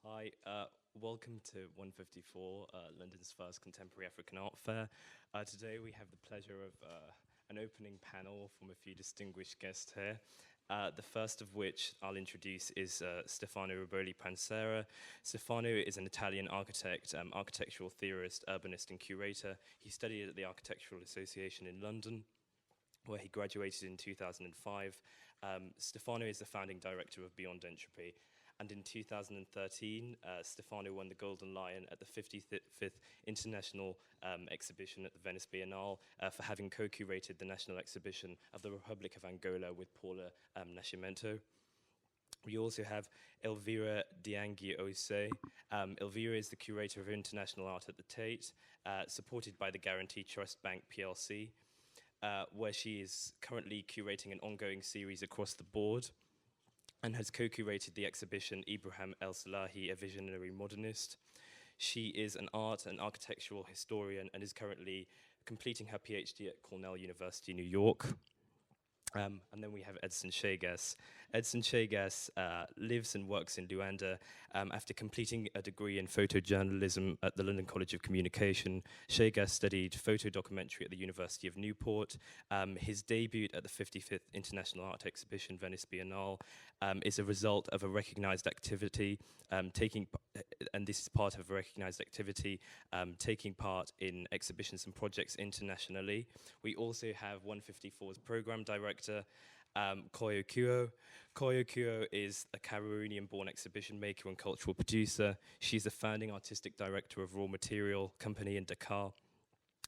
Hi, welcome to 154, London's first contemporary African art fair. Today we have the pleasure of an opening panel from a few distinguished guests here. The first of which I'll introduce is Stefano Rabolli Pansera. Stefano is an Italian architect, architectural theorist, urbanist, and curator. He studied at the Architectural Association in London, where he graduated in 2005. Stefano is the founding director of Beyond Entropy. And in 2013, Stefano won the Golden Lion at the 55th International Exhibition at the Venice Biennale for having co-curated the national exhibition of the Republic of Angola with Paula Nascimento. We also have Elvira Dyangani. Elvira is the curator of international art at the Tate, supported by the Guarantee Trust Bank PLC, where she is currently curating an ongoing series across the board and has co-curated the exhibition Ibrahim El Salahi, a Visionary Modernist. She is an art and architectural historian and is currently completing her PhD at Cornell University, New York. And then we have Edson Chagas. Edson Chagas lives and works in Luanda after completing a degree in photojournalism at the London College of Communication. Chagas studied photo documentary at the University of Newport. His debut at the 55th International Art Exhibition, Venice Biennale, is a result of a recognized activity, and this is part of a recognized activity, taking part in exhibitions and projects internationally. We also have 154's program director, Kouoh. Kouoh is a Cameroonian-born exhibition maker and cultural producer. She's the founding artistic director of Raw Material Company in Dakar.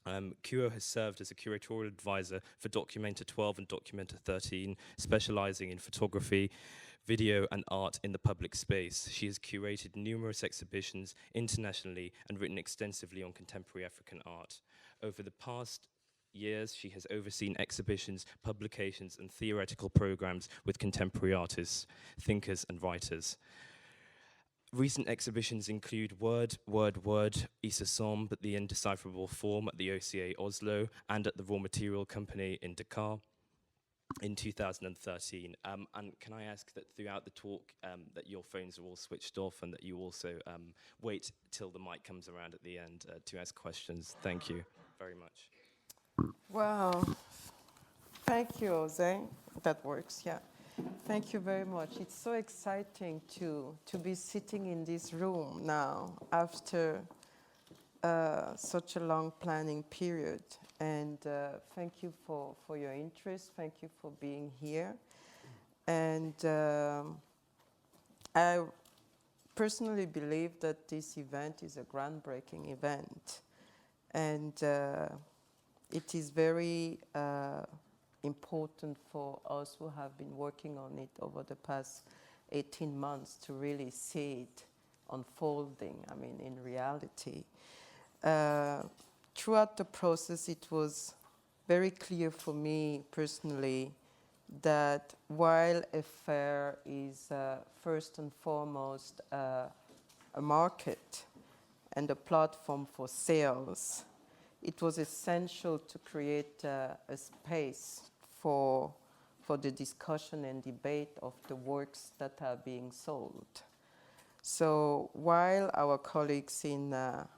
Kouoh has served as a curatorial advisor for Documenta 12 and Documenta 13, specializing in photography, video, and art in the public space. She has curated numerous exhibitions internationally and written extensively on contemporary African art. Over the past years, she has overseen exhibitions, publications, and theoretical programs with contemporary artists, thinkers, and writers. Recent exhibitions include Word, Issa Sombe, The Indecipherable Form at the OCA Oslo and at the Raw Material Company in Dakar in 2013. And can I ask that throughout the talk that your phones are all switched off and that you also wait till the mic comes around at the end to ask questions. Thank you very much. Well, thank you, Jose. That works, yeah. Thank you very much. It's so exciting to be sitting in this room now after such a long planning period. And thank you for your interest. Thank you for being here. And I personally believe that this event is a groundbreaking event. And it is very important for us who have been working on it over the past 18 months to really see it unfolding, I mean, in reality. Throughout the process, it was very clear for me personally that while a fair is first and foremost a market and a platform for sales, it was essential to create a space for the discussion and debate of the works that are being sold. So while our colleagues in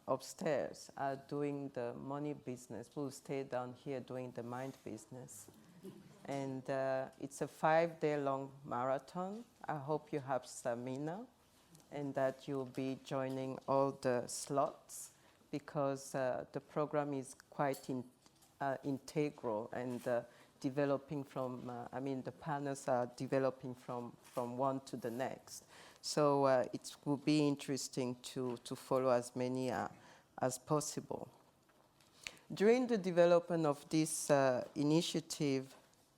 upstairs are doing the money business, we'll stay down here doing the mind business. And it's a 5-day-long marathon. I hope you have stamina and that you'll be joining all the slots, because the program is quite integral and developing from, the panels are developing from one to the next. So it will be interesting to follow as many as possible. During the development of this initiative,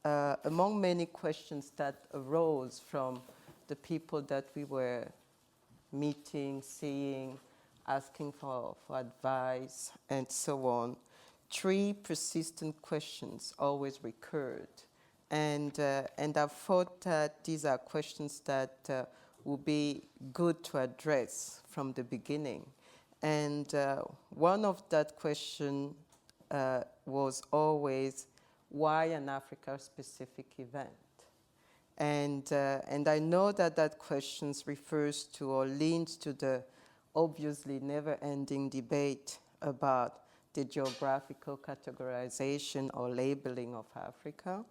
among many questions that arose from the people that we were meeting, seeing, asking for advice, and so on, 3 persistent questions always recurred. And I thought that these are questions that would be good to address from the beginning. And one of that question was always, why an Africa-specific event? And I know that that question refers to or leans to the obviously never-ending debate about the geographical categorization or labeling of Africa.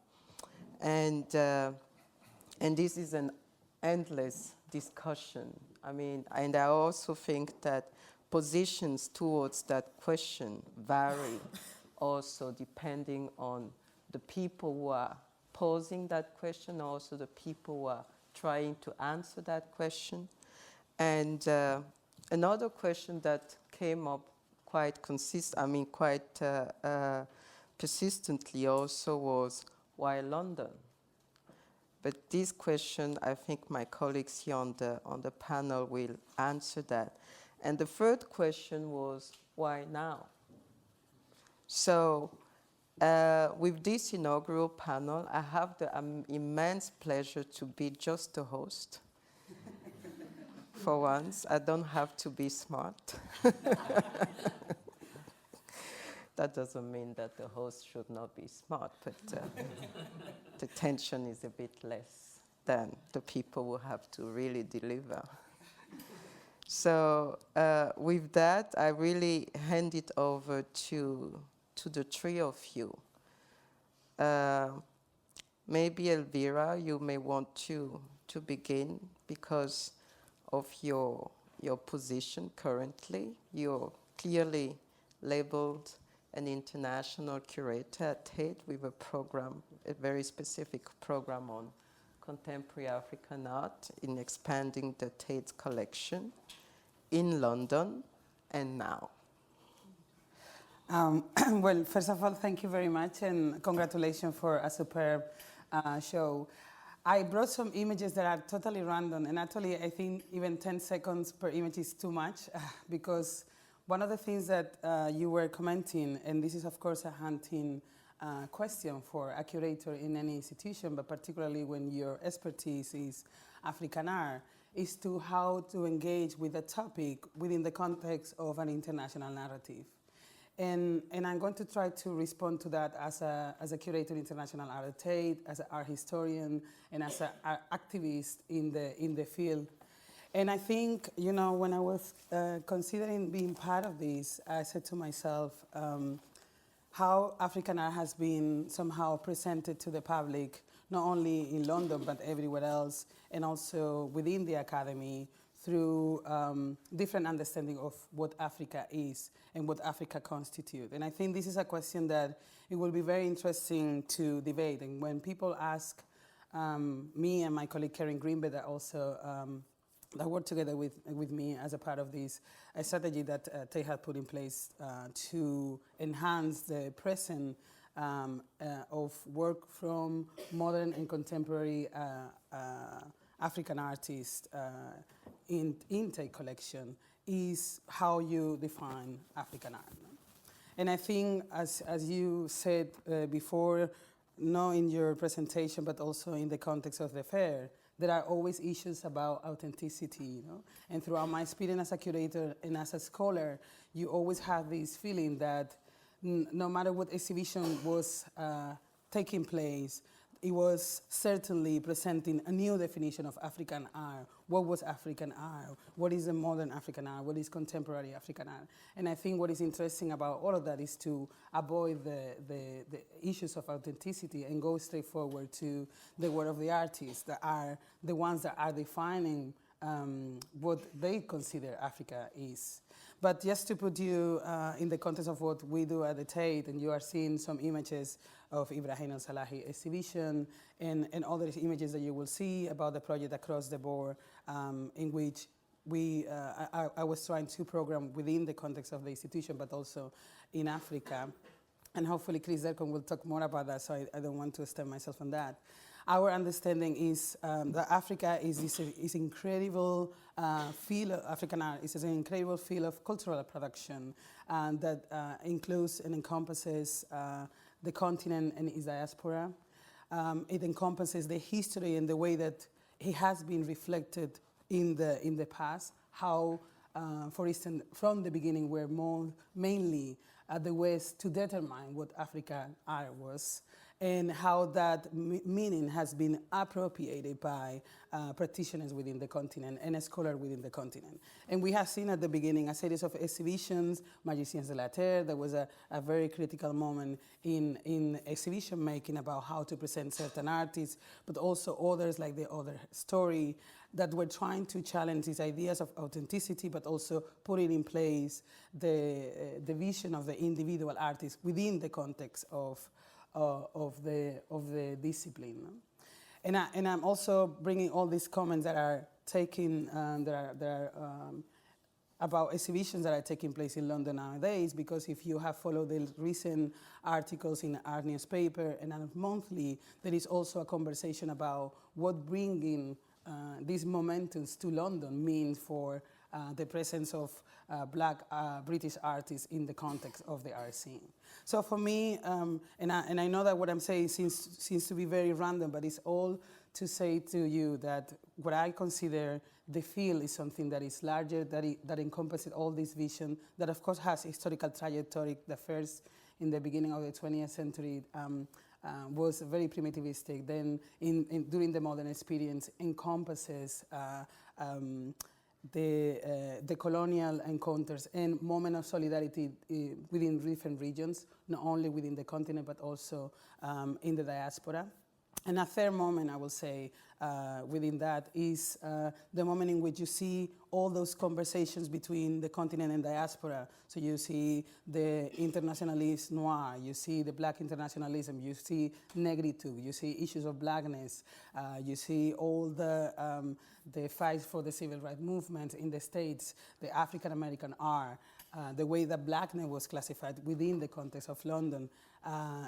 And this is an endless discussion. I mean, and I also think that positions towards that question vary also depending on the people who are posing that question, also the people who are trying to answer that question. And another question that came up quite persistently also was, why London? But this question, I think my colleagues here on the panel will answer that. And the third question was, why now? So with this inaugural panel, I have the immense pleasure to be just the host. For once, I don't have to be smart. That doesn't mean that the host should not be smart, but the tension is a bit less than the people who have to really deliver. So with that, I really hand it over to the three of you. Maybe Elvira, you may want to begin because of your position currently. You're clearly labeled an international curator at Tate with a program, a very specific program on contemporary African art in expanding the Tate collection in London and now. Well, first of all, thank you very much and congratulations for a superb show. I brought some images that are totally random, and actually I think even 10 seconds per image is too much because one of the things that you were commenting, and this is of course a hunting question for a curator in any institution, but particularly when your expertise is African art, is to how to engage with a topic within the context of an international narrative. And I'm going to try to respond to that as a curator in international art at Tate, as an art historian, and as an activist in the field. And I think, you know, when I was considering being part of this, I said to myself, how African art has been somehow presented to the public, not only in London, but everywhere else, and also within the academy, through different understanding of what Africa is and what Africa constitutes. And I think this is a question that it will be very interesting to debate. And when people ask me and my colleague Karen Greenberg, that also that work together with me as a part of this strategy that Tate had put in place to enhance the presence of work from modern and contemporary African artists in Tate collection, is how you define African art. And I think, as you said before, not in your presentation, but also in the context of the fair, there are always issues about authenticity, you know? And throughout my experience as a curator and as a scholar, you always have this feeling that no matter what exhibition was taking place, it was certainly presenting a new definition of African art. What was African art? What is a modern African art? What is contemporary African art? And I think what is interesting about all of that is to avoid the issues of authenticity and go straight forward to the work of the artists that are the ones that are defining what they consider Africa is. But just to put you in the context of what we do at the Tate, and you are seeing some images of Ibrahim El-Salahi exhibition and other images that you will see about the project across the board, in which I was trying to program within the context of the institution, but also in Africa. And hopefully Chris Dercon will talk more about that, so I don't want to extend myself on that. Our understanding is that Africa is this incredible field of African art. It's an incredible field of cultural production that includes and encompasses the continent and its diaspora. It encompasses the history and the way that it has been reflected in the past. How, for instance, from the beginning, we're mainly at the West to determine what African art was. and how that meaning has been appropriated by practitioners within the continent and a scholar within the continent. And we have seen at the beginning a series of exhibitions, Magiciens de la Terre. There was a very critical moment in exhibition making about how to present certain artists, but also others like the Other Story, that were trying to challenge these ideas of authenticity, but also putting in place the vision of the individual artist within the context of the discipline. And I'm also bringing all these comments that are taking about exhibitions that are taking place in London nowadays, because if you have followed the recent articles in Art Newspaper and Art Monthly, there is also a conversation about what bringing these momentums to London means for the presence of black British artists in the context of the art scene. So for me, and I know that what I'm saying seems to be very random, but it's all to say to you that what I consider the field is something that is larger, that encompasses all this vision, that of course has historical trajectory. The first, in the beginning of the 20th century, was very primitivistic. Then during the modern experience encompasses the colonial encounters and moment of solidarity within different regions, not only within the continent, but also in the diaspora. And a third moment, I will say, within that is the moment in which you see all those conversations between the continent and diaspora. So you see the internationalist noir, you see the black internationalism, you see negritude, you see issues of blackness, you see all the fights for the civil rights movement in the States, the African American art, the way that blackness was classified within the context of London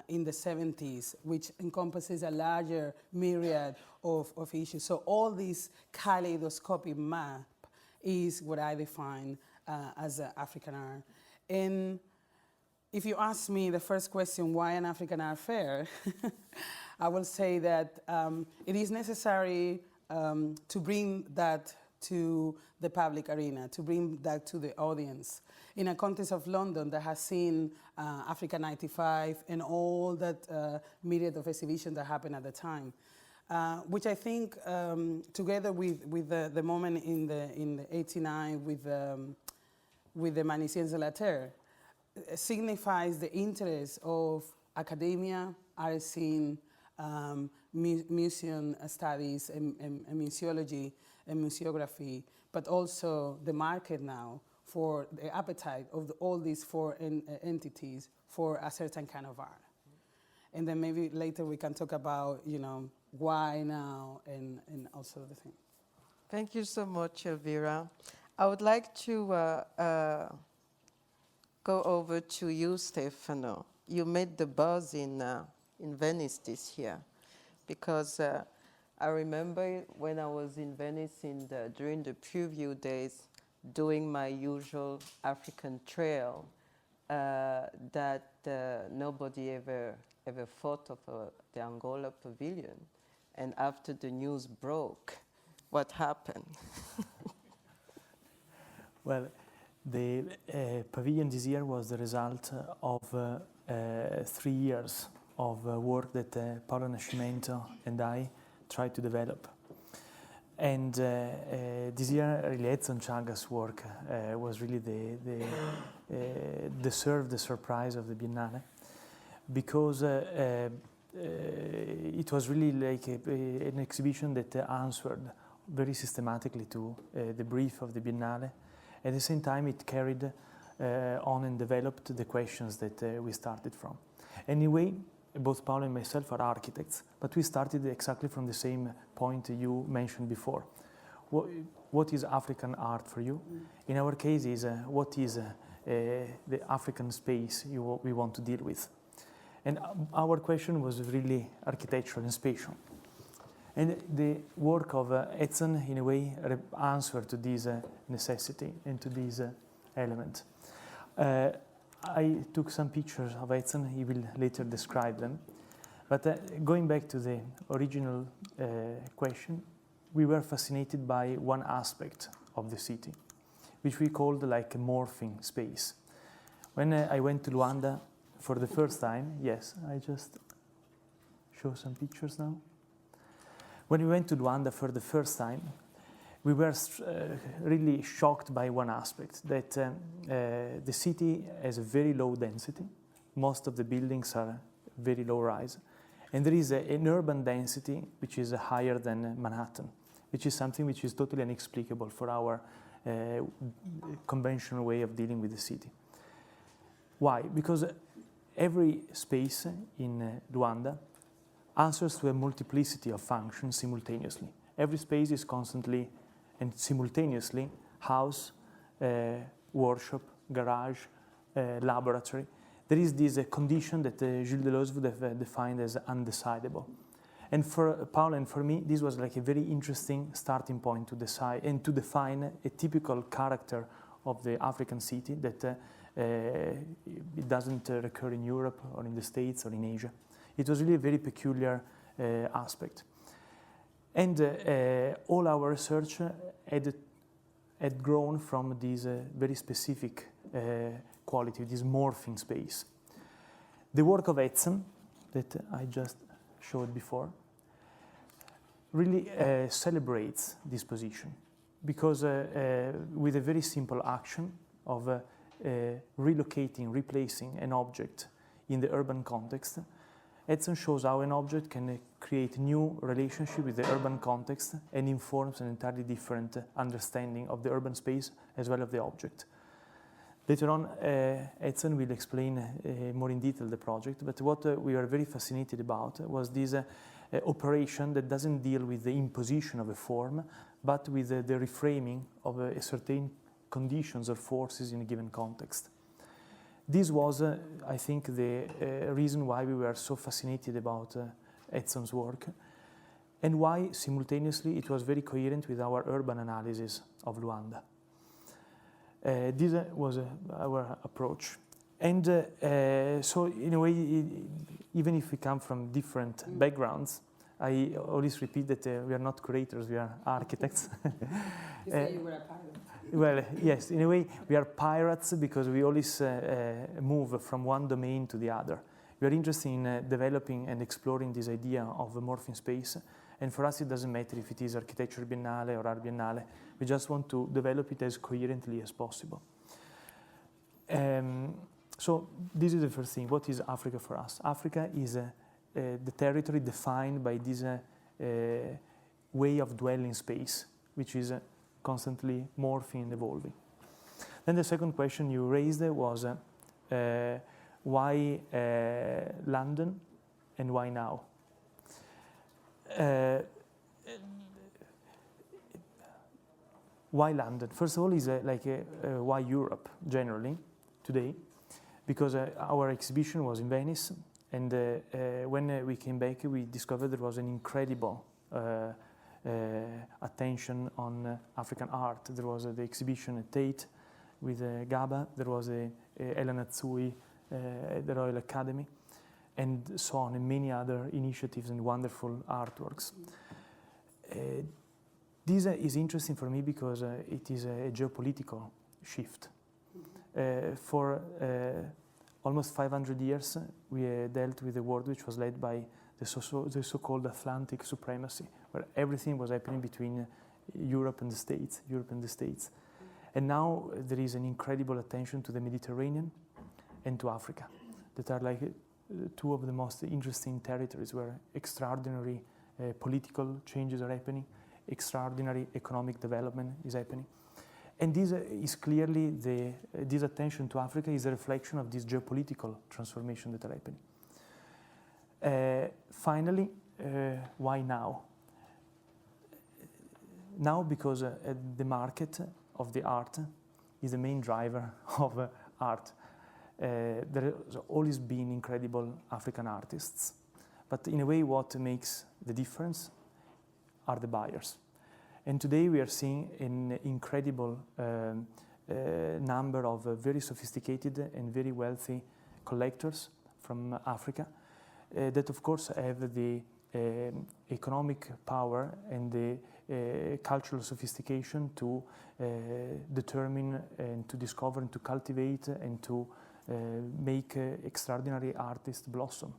in the 70s, which encompasses a larger myriad of issues. So all this kaleidoscopic map is what I define as African art. And if you ask me the first question, why an African art fair? I will say that it is necessary to bring that to the public arena, to bring that to the audience. In a context of London that has seen Africa 95 and all that myriad of exhibitions that happened at the time, which I think, together with the moment in the 89 with the Magiciens de la Terre, signifies the interest of academia, art scene, museum studies, and museology and museography, but also the market now for the appetite of all these four entities for a certain kind of art. And then maybe later we can talk about, why now and also the thing. Thank you so much, Elvira. I would like to go over to you, Stefano. You made the buzz in Venice this year, because I remember when I was in Venice during the preview days, doing my usual African trail, that nobody ever thought of the Angola pavilion. And after the news broke, what happened? Well, the pavilion this year was the result of 3 years of work that Paolo Nascimento and I tried to develop. And this year, really, Edson Chagas' work was really the surprise of the Biennale, because it was really like an exhibition that answered very systematically to the brief of the Biennale. At the same time, it carried on and developed the questions that we started from. Anyway, both Paolo and myself are architects, but we started exactly from the same point you mentioned before. What is African art for you? In our case, is what is the African space we want to deal with? And our question was really architectural and spatial. And the work of Edson, in a way, answered to this necessity and to this element. I took some pictures of Edson. He will later describe them. But going back to the original question, we were fascinated by one aspect of the city, which we called like a morphing space. When I went to Luanda for the first time, yes, I just show some pictures now. When we went to Luanda for the first time, we were really shocked by one aspect, that the city has a very low density. Most of the buildings are very low rise. And there is an urban density which is higher than Manhattan, which is something which is totally inexplicable for our conventional way of dealing with the city. Why? Because every space in Luanda answers to a multiplicity of functions simultaneously. Every space is constantly and simultaneously house, workshop, garage, laboratory. There is this condition that Gilles Deleuze would have defined as undecidable. And for Paul and for me, this was like a very interesting starting point to decide and to define a typical character of the African city that it doesn't recur in Europe or in the States or in Asia. It was really a very peculiar aspect. And all our research had grown from this very specific quality, this morphing space. The work of Edson, that I just showed before, really celebrates this position, because with a very simple action of relocating, replacing an object in the urban context, Edson shows how an object can create new relationship with the urban context and informs an entirely different understanding of the urban space as well as the object. Later on, Edson will explain more in detail the project, but what we are very fascinated about was this operation that doesn't deal with the imposition of a form, but with the reframing of a certain conditions or forces in a given context. This was, I think, the reason why we were so fascinated about Edson's work, and why simultaneously it was very coherent with our urban analysis of Luanda. This was our approach. And so, in a way, even if we come from different backgrounds, I always repeat that we are not curators, we are architects. You say you were a pilot. Well, yes, in a way, we are pirates because we always move from one domain to the other. We are interested in developing and exploring this idea of a morphing space. And for us, it doesn't matter if it is Architecture Biennale or Art Biennale. We just want to develop it as coherently as possible. So this is the first thing. What is Africa for us? Africa is the territory defined by this way of dwelling space, which is constantly morphing and evolving. Then the second question you raised was why London and why now? Why London? First of all, is why Europe generally today, because our exhibition was in Venice, and when we came back, we discovered there was an incredible attention on African art. There was the exhibition at Tate with Gaba, there was Elena Tsui at the Royal Academy, and so on, and many other initiatives and wonderful artworks. This is interesting for me because it is a geopolitical shift. For almost 500 years, we dealt with a world which was led by the so-called Atlantic supremacy, where everything was happening between Europe and the States. And now there is an incredible attention to the Mediterranean and to Africa, that are like two of the most interesting territories where extraordinary political changes are happening, extraordinary economic development is happening. And this is clearly, this attention to Africa is a reflection of this geopolitical transformation that are happening. Finally, why now? Now because the market of the art is the main driver of art. There has always been incredible African artists, but in a way what makes the difference are the buyers. And today we are seeing an incredible number of very sophisticated and very wealthy collectors from Africa that of course have the economic power and the cultural sophistication to determine and to discover and to cultivate and to make extraordinary artists blossom.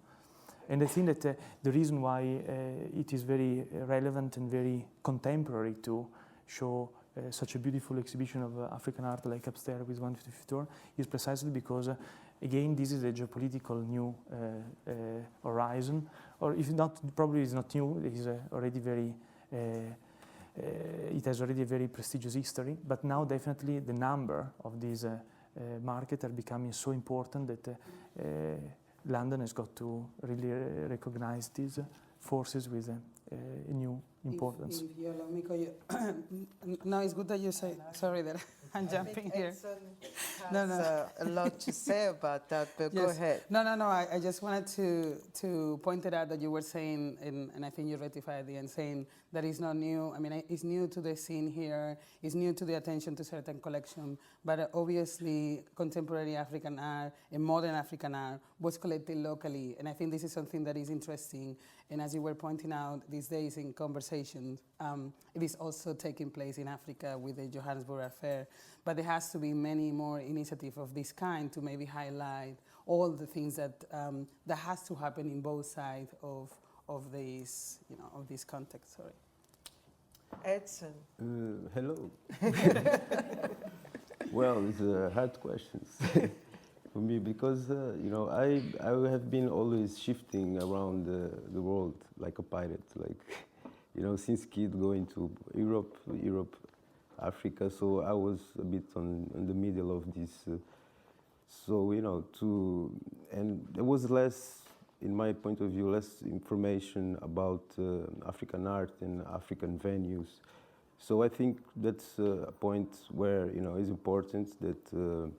And I think that the reason why it is very relevant and very contemporary to show such a beautiful exhibition of African art like upstairs with 154 is precisely because, again, this is a geopolitical new horizon, or if not, probably it's not new, it is already very, it has already a very prestigious history, but now definitely the number of these markets are becoming so important that London has got to really recognize these forces with a new importance. If you allow me, Koyo, no, it's good that you say, sorry that I'm jumping here. Edson has a lot to say about that, but go Yes. ahead. No, I just wanted to point it out that you were saying, and I think you rectified at the end, saying that it's not new. I mean, it's new to the scene here, it's new to the attention to certain collection, but obviously contemporary African art and modern African art was collected locally, and I think this is something that is interesting. And as you were pointing out these days in conversations, it is also taking place in Africa with the Johannesburg Affair. But there has to be many more initiatives of this kind to maybe highlight all the things that that has to happen in both sides of this, of this context. Sorry. Edson. Hello. Well, it's hard questions for me because I have been always shifting around the world like a pirate, like since kid going to Europe, Africa. So I was a bit in the middle of this. And there was less, in my point of view, less information about African art and African venues. So I think that's a point where it's important that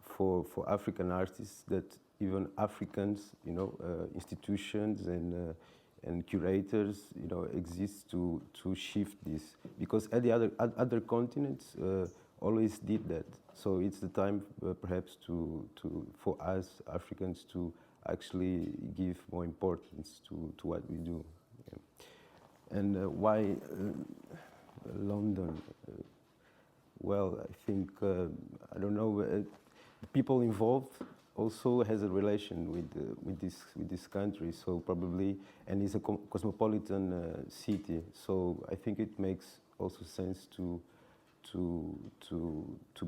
for African artists that even Africans, institutions and curators, exist to shift this, because at the other continents always did that. So it's the time perhaps for us Africans to actually give more importance to what we do. Yeah. And why London? Well, I think I don't know. People involved also has a relation with this country. So probably, and it's a cosmopolitan city. So I think it makes also sense to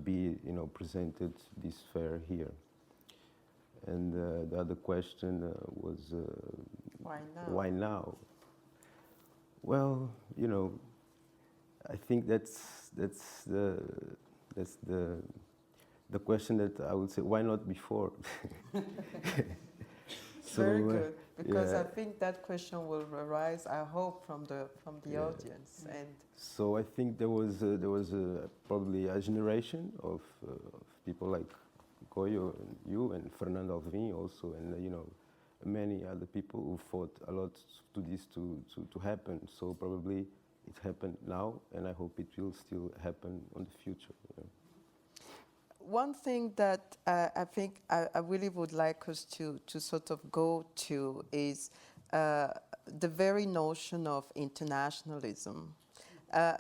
be presented this fair here. And the other question was Why now? Why now? Well, I think that's the question that I would say. Why not before? So, very good, because yeah. I think that question will arise, I hope, from the Yeah. audience. And So I think there was probably a generation of people like Koyo and you and Fernando Alvim also, and many other people who fought a lot to this to happen. So probably it happened now, and I hope it will still happen in the future. one thing that I think I really would like us to sort of go to is the very notion of internationalism. I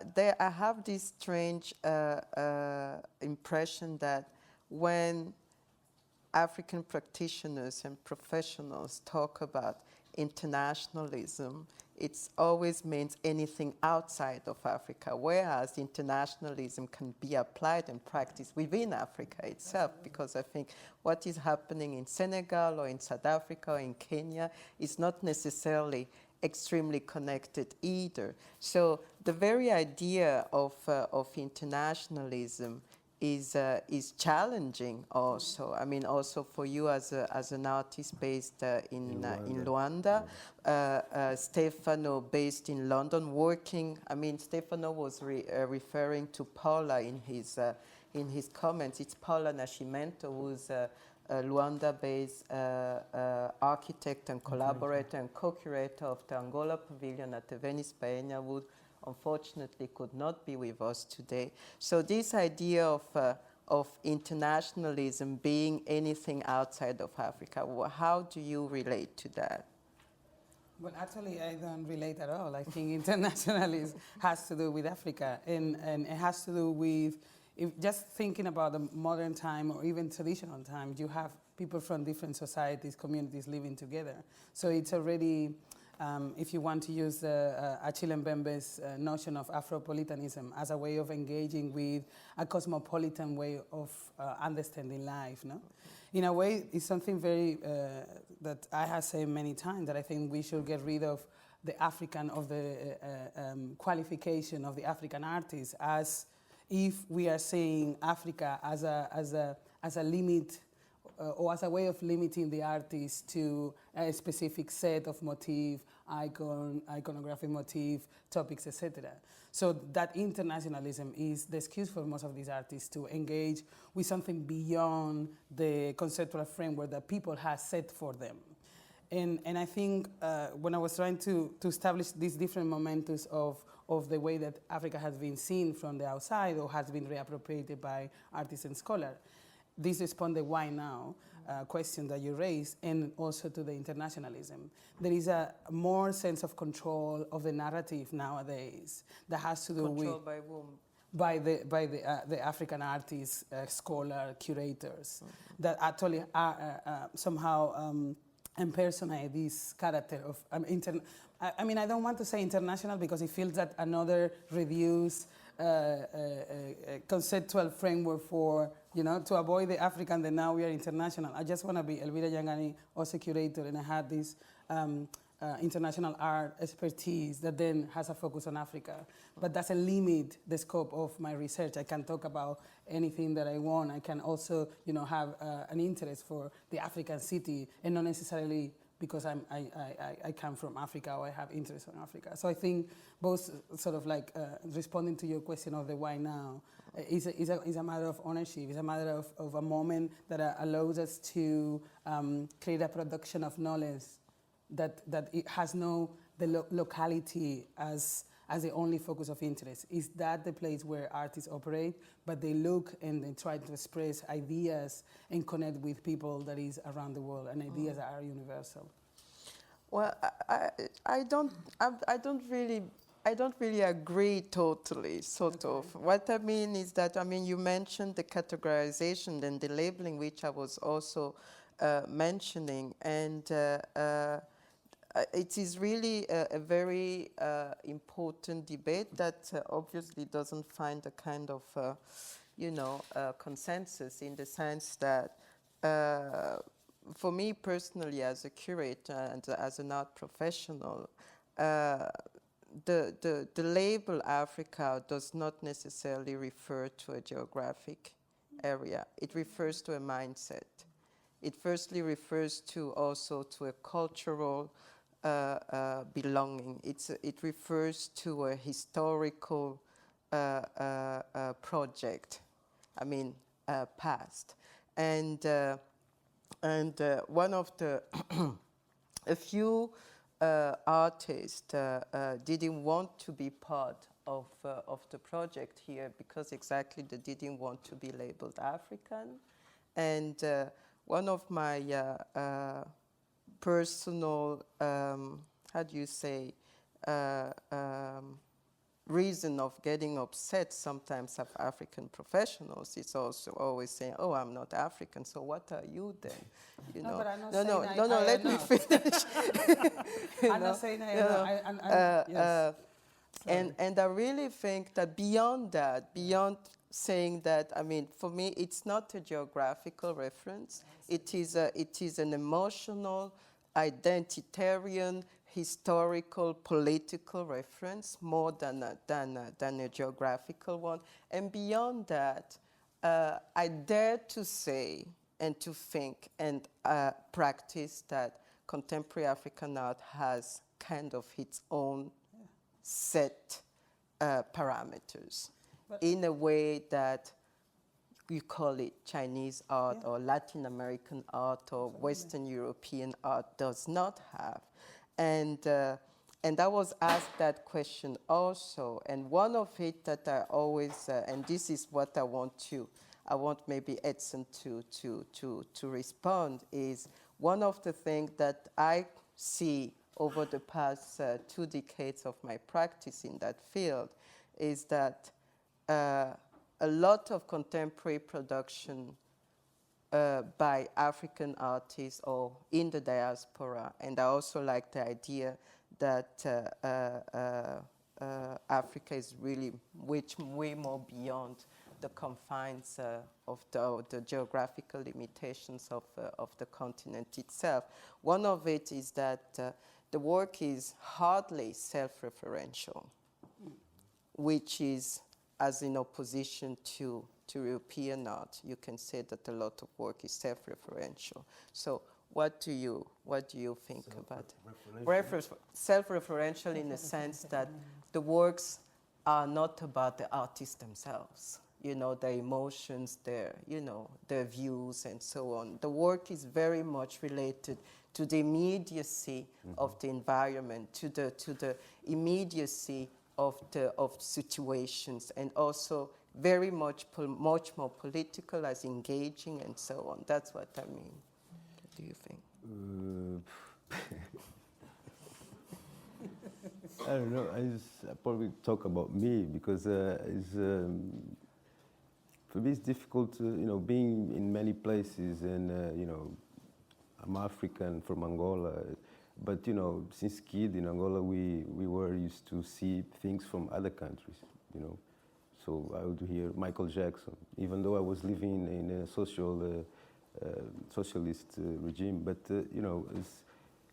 have this strange impression that when African practitioners and professionals talk about internationalism, it always means anything outside of Africa, whereas internationalism can be applied and practiced within Africa itself, because I think what is happening in Senegal or in South Africa or in Kenya is not necessarily extremely connected either. So the very idea of internationalism is challenging also. I mean, also for you as an artist based in Luanda, Stefano based in London, working. I mean, Stefano was referring to Paula in his comments. It's Paula Nascimento, who's a Luanda-based architect and collaborator and co-curator of the Angola Pavilion at the Venice Biennial, who unfortunately could not be with us today. So this idea of internationalism being anything outside of Africa, how do you relate to that? Well, actually, I don't relate at all. I think internationalism has to do with Africa, and it has to do with, if just thinking about the modern time or even traditional times, you have people from different societies, communities living together. So it's already, if you want to use Achille Mbembe's notion of Afropolitanism as a way of engaging with a cosmopolitan way of understanding life, no? In a way, it's something very, that I have said many times, that I think we should get rid of the African, of the qualification of the African artist, as if we are seeing Africa as a limit or as a way of limiting the artist to a specific set of motif, iconographic motif, topics, etc. So that internationalism is the excuse for most of these artists to engage with something beyond the conceptual framework that people have set for them. And I think when I was trying to establish these different momentos of the way that Africa has been seen from the outside or has been reappropriated by artists and scholars, this responded why now question that you raised, and also to the internationalism. There is a more sense of control of the narrative nowadays that has to do Control with by whom? by the African artists, scholar, curators, that actually are somehow impersonate this character of I mean, I don't want to say international because it feels that another reduced conceptual framework for, you know, to avoid the African, then now we are international. I just want to be Elvira Dyangani, also curator, and I had this international art expertise that then has a focus on Africa. But doesn't limit the scope of my research. I can talk about anything that I want. I can also, you know, have an interest for the African city, and not necessarily because I come from Africa or I have interest in Africa. So I think both sort of like responding to your question of the why now is a matter of ownership. It's a matter of a moment that allows us to create a production of knowledge that it has the locality as the only focus of interest. Is that the place where artists operate, but they look and they try to express ideas and connect with people that is around the world, and ideas that are universal? Well, I don't really agree totally, sort of. What I mean is that, I mean, you mentioned the categorization and the labeling, which I was also mentioning, and it is really a very important debate that obviously doesn't find a kind of, consensus, in the sense that for me personally, as a curator and as an art professional, the label Africa does not necessarily refer to a geographic area. It refers to a mindset. It firstly refers to also to a cultural belonging. It refers to a historical project, I mean, past. And one of the, a few artists didn't want to be part of the project here because exactly they didn't want to be labeled African. And one of my personal, how do you say, reason of getting upset sometimes of African professionals is also always saying, "Oh, I'm not African, so what are you then?" You know? But I'm not no. Let me finish. I'm not saying I am. Yes. And I really think that beyond beyond saying that, I mean, for me, it's not a geographical reference. It is an emotional, identitarian, historical, political reference more than a geographical one. And beyond that, I dare to say and to think and practice that contemporary African art has kind of its own set parameters, but in a way that you call it Chinese art or Latin American art or Western European art does not have. And I was asked that question also, and one of it that I always, and this is what I want maybe Edson to respond, is one of the things that I see over the past 2 decades of my practice in that field is that a lot of contemporary production by African artists or in the diaspora. And I also like the idea that Africa is really way more beyond the confines of the geographical limitations of the continent itself. One of it is that the work is hardly self-referential, which is as in opposition to European art. You can say that a lot of work is self-referential. So what do you think about it? Self-referential in the sense that the works are not about the artists themselves, you know, their emotions, their views and so on. The work is very much related to the immediacy of the environment, to the immediacy of situations, and also very much more political, as engaging and so on. That's what I mean. What do you think? I don't know. I probably talk about me because for me it's difficult, being in many places, and I'm African from Angola, but since kid in Angola we were used to see things from other countries, So I would hear Michael Jackson, even though I was living in a socialist regime, but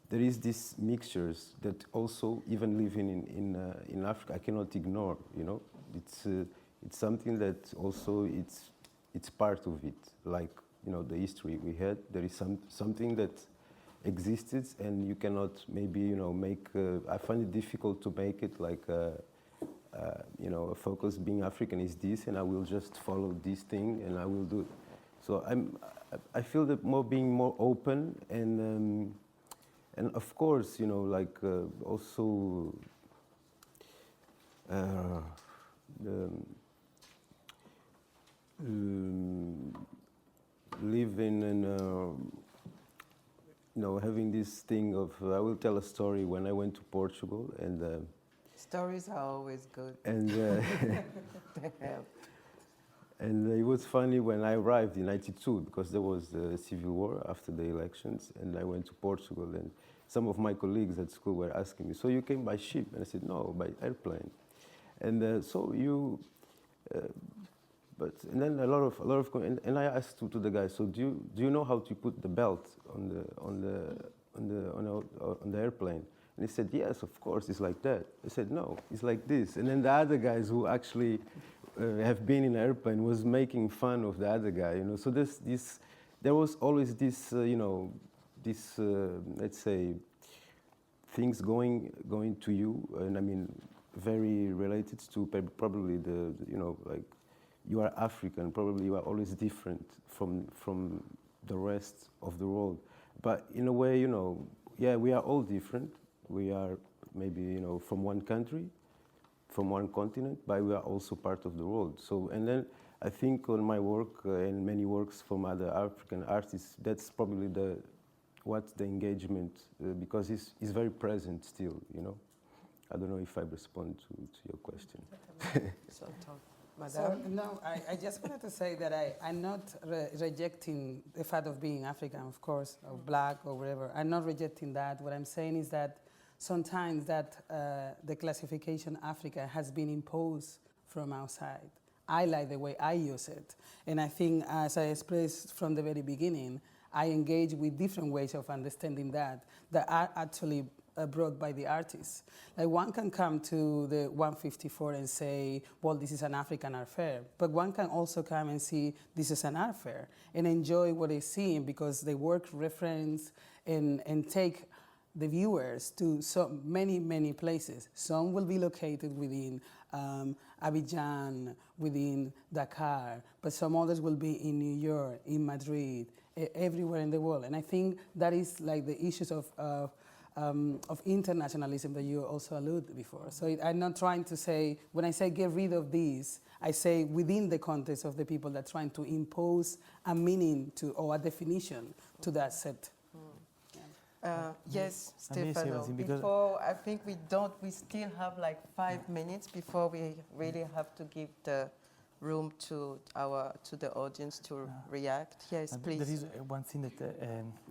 there is these mixtures that also, even living in Africa, I cannot ignore. It's something that also it's part of it. Like the history we had, there is something that existed, and you cannot maybe make. I find it difficult to make it like a focus. Being African is this, and I will just follow this thing, and I will do it. So I feel that being more open, and of course, also living and having this thing of I will tell a story when I went to Portugal, and stories are always good. And They help. And it was funny when I arrived in '92, because there was the civil war after the elections, and I went to Portugal, and some of my colleagues at school were asking me, "So you came by ship?" And I said, "No, by airplane." And so you, and then a lot of, and I asked to the guy, "So do you know how to put the belt on the airplane?" And he said, "Yes, of course, it's like that." I said, "No, it's like this." And then the other guys who actually have been in an airplane was making fun of the other guy, So there was always this, let's say, things going to you, and I mean, very related to probably like you are African, probably you are always different from the rest of the world. But in a way, yeah, we are all different. We are maybe, from one country, from one continent, but we are also part of the world. So, and then I think on my work and many works from other African artists, that's probably the engagement, because it's very present still, I don't know if I respond to your question. So, no, I just wanted to say that I'm not rejecting the fact of being African, of course, or black or whatever. I'm not rejecting that. What I'm saying is that sometimes that the classification Africa has been imposed from outside. I like the way I use it. And I think, as I expressed from the very beginning, I engage with different ways of understanding that are actually brought by the artists. Like one can come to the 154 and say, well, this is an African art fair. But one can also come and see this is an art fair and enjoy what they see, because they work reference and take the viewers to so many places. Some will be located within Abidjan, within Dakar, but some others will be in New York, in Madrid, everywhere in the world. And I think that is like the issues of internationalism that you also alluded before. So I'm not trying to say, when I say get rid of these, I say within the context of the people that are trying to impose a meaning to, or a definition to that set. Yes, Stefano. Before, I think we still have like 5 minutes before we really have to give the room to the audience to react. Yes, please. There is one thing that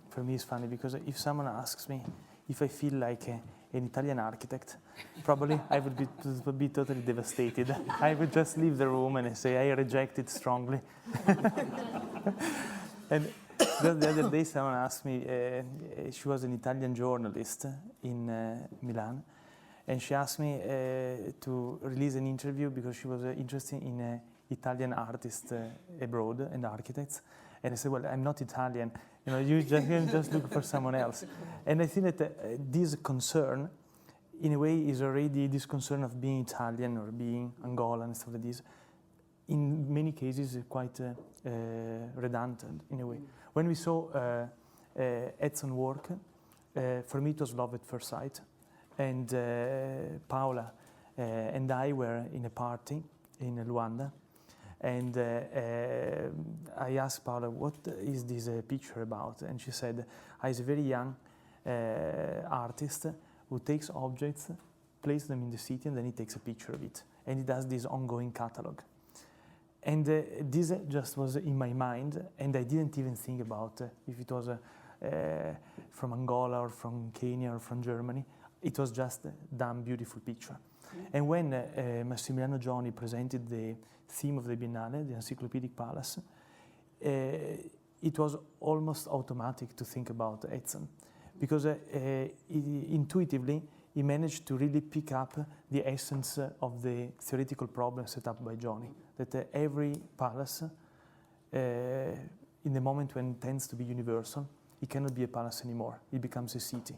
for me is funny, because if someone asks me if I feel like an Italian architect, probably I would be totally devastated. I would just leave the room and say I reject it strongly. And the other day someone asked me, she was an Italian journalist in Milan, and she asked me to release an interview because she was interested in Italian artists abroad and architects. And I said, well, I'm not Italian. You just look for someone else. And I think that this concern, in a way, is already this concern of being Italian or being Angolan and stuff like this. In many cases, is quite redundant in a way. When we saw Edson work, for me it was love at first sight. And Paola and I were in a party in Luanda. And I asked Paola, what is this picture about? And she said, he's a very young artist who takes objects, places them in the city, and then he takes a picture of it. And he does this ongoing catalog. And this just was in my mind, and I didn't even think about if it was from Angola or from Kenya or from Germany. It was just a damn beautiful picture. And when Massimiliano Gioni presented the theme of the Biennale, the Encyclopedic Palace, it was almost automatic to think about Edson, because intuitively he managed to really pick up the essence of the theoretical problem set up by Gioni, that every palace, in the moment when it tends to be universal, it cannot be a palace anymore, it becomes a city.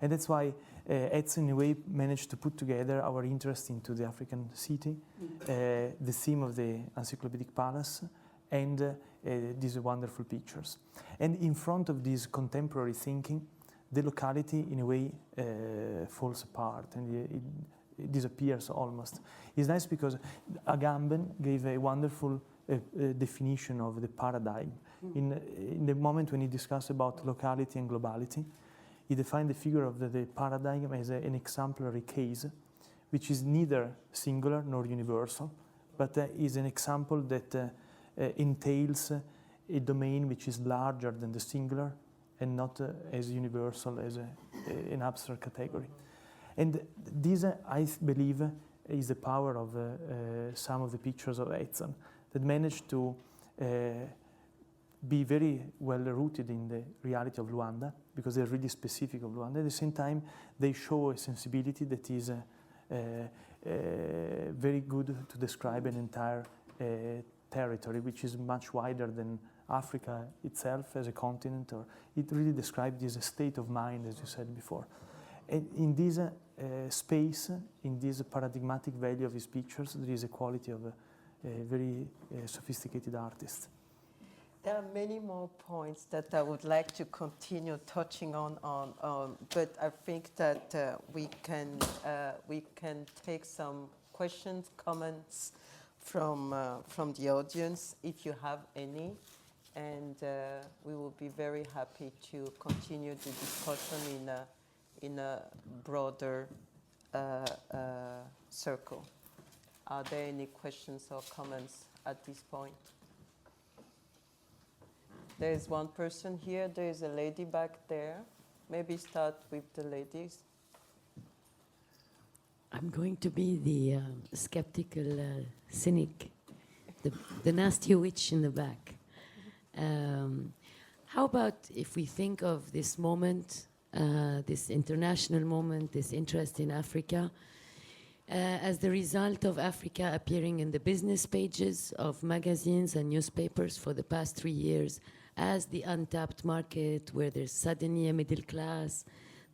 And that's why Edson, in a way, managed to put together our interest into the African city, the theme of the Encyclopedic Palace, and these wonderful pictures. And in front of this contemporary thinking, the locality, in a way, falls apart and it disappears almost. It's nice because Agamben gave a wonderful definition of the paradigm. In the moment when he discussed about locality and globality, he defined the figure of the paradigm as an exemplary case, which is neither singular nor universal, but is an example that entails a domain which is larger than the singular and not as universal as an abstract category. And this, I believe, is the power of some of the pictures of Edson that managed to be very well rooted in the reality of Luanda, because they're really specific of Luanda. At the same time, they show a sensibility that is very good to describe an entire territory, which is much wider than Africa itself as a continent, or it really describes this state of mind, as you said before. And in this space, in this paradigmatic value of his pictures, there is a quality of a very sophisticated artist. There are many more points that I would like to continue touching on, but I think that we can take some questions, comments from the audience, if you have any, and we will be very happy to continue the discussion in a broader circle. Are there any questions or comments at this point? There is one person here. There is a lady back there. Maybe start with the ladies. I'm going to be the skeptical cynic, the nasty witch in the back. How about if we think of this moment, this international moment, this interest in Africa, as the result of Africa appearing in the business pages of magazines and newspapers for the past 3 years, as the untapped market where there's suddenly a middle class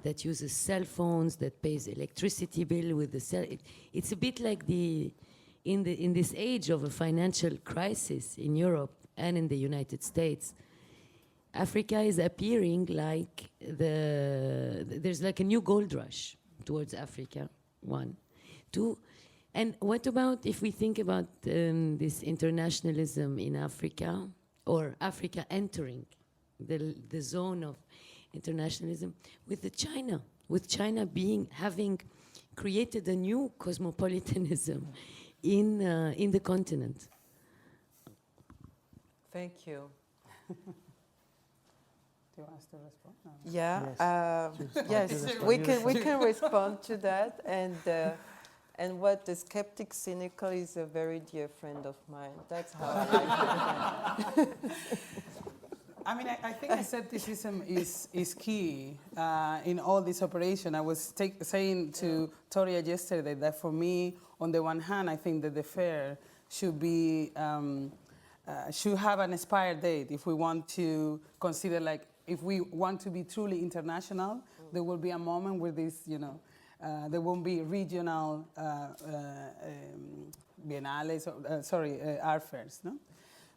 that uses cell phones, that pays electricity bill with the cell. It's a bit like in this age of a financial crisis in Europe and in the United States, Africa is appearing like there's like a new gold rush towards Africa, 1. 2, and what about if we think about this internationalism in Africa, or Africa entering the zone of internationalism with China, having created a new cosmopolitanism in the continent. Thank you. Do you want us to respond? No. Yeah. Yes. Yes. We can respond to that, and what the skeptic cynical is a very dear friend of mine. That's how I like it. I mean, I think skepticism is key in all this operation. I was saying to Toria yesterday that for me, on the one hand, I think that the fair should be should have an expired date if we want to consider, like, if we want to be truly international, there will be a moment where this, there won't be regional biennales, art fairs, no?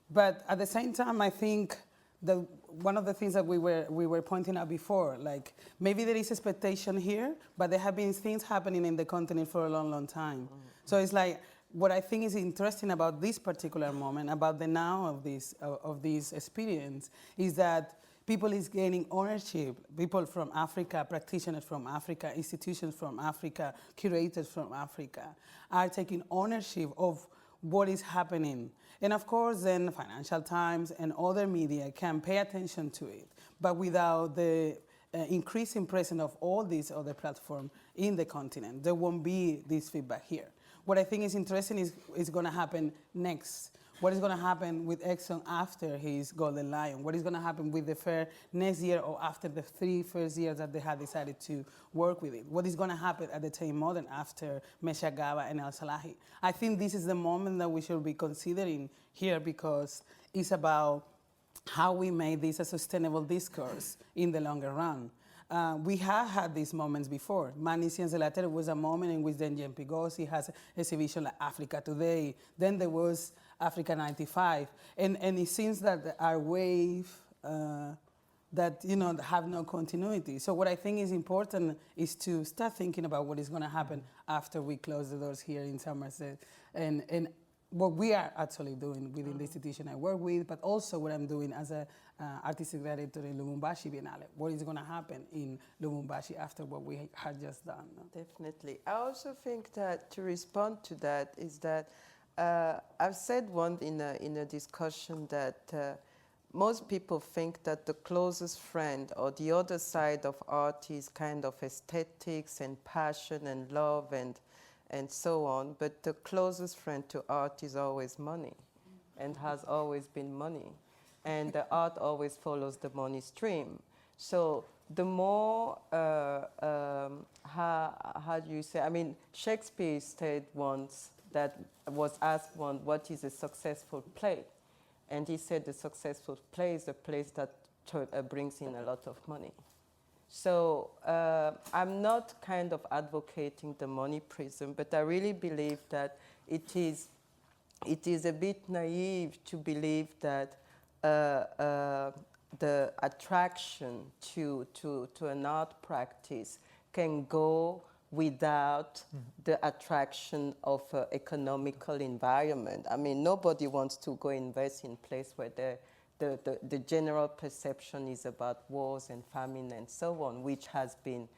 But at the same time, I think that one of the things that we were pointing out before, like, maybe there is expectation here, but there have been things happening in the continent for a long, long time. So it's like, what I think is interesting about this particular moment, about the now of this experience, is that people is gaining ownership. People from Africa, practitioners from Africa, institutions from Africa, curators from Africa, are taking ownership of what is happening. And of course, then Financial Times and other media can pay attention to it. But without the increasing presence of all these other platforms in the continent, there won't be this feedback here. What I think is interesting is going to happen next. What is going to happen with Edson after his Golden Lion? What is going to happen with the fair next year or after the 3 first years that they had decided to work with it? What is going to happen at the Tate Modern after Mesha Gaba and El Salahi? I think this is the moment that we should be considering here, because it's about how we make this a sustainable discourse in the longer run. We have had these moments before. Manisians Later was a moment in which then Jen Pigosi has an exhibition like Africa Today. Then there was Africa 95. And it seems that our wave that have no continuity. So what I think is important is to start thinking about what is going to happen after we close the doors here in Somerset. And what we are actually doing within the institution I work with, but also what I'm doing as an artistic director in Lubumbashi Biennale. What is going to happen in Lubumbashi after what we had just done? No? Definitely. I also think that to respond to that is that I've said once in a discussion that most people think that the closest friend or the other side of art is kind of aesthetics and passion and love and so on, but the closest friend to art is always money and has always been money. And the art always follows the money stream. So the more, how do you say, I mean, Shakespeare said once, that was asked once, what is a successful play? And he said the successful play is a place that brings in a lot of money. So I'm not kind of advocating the money prism, but I really believe that it is a bit naive to believe that the attraction to an art practice can go without the attraction of an economical environment. I mean, nobody wants to go invest in a place where the general perception is about wars and famine and so on, which has been,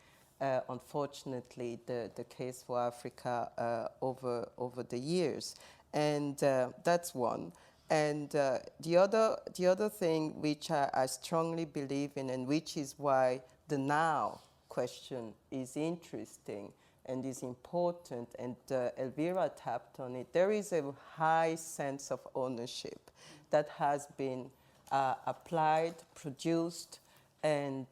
unfortunately, the case for Africa over the years. And that's one. And the other thing which I strongly believe in, and which is why the now question is interesting and is important, and Elvira tapped on it, there is a high sense of ownership that has been applied, produced, and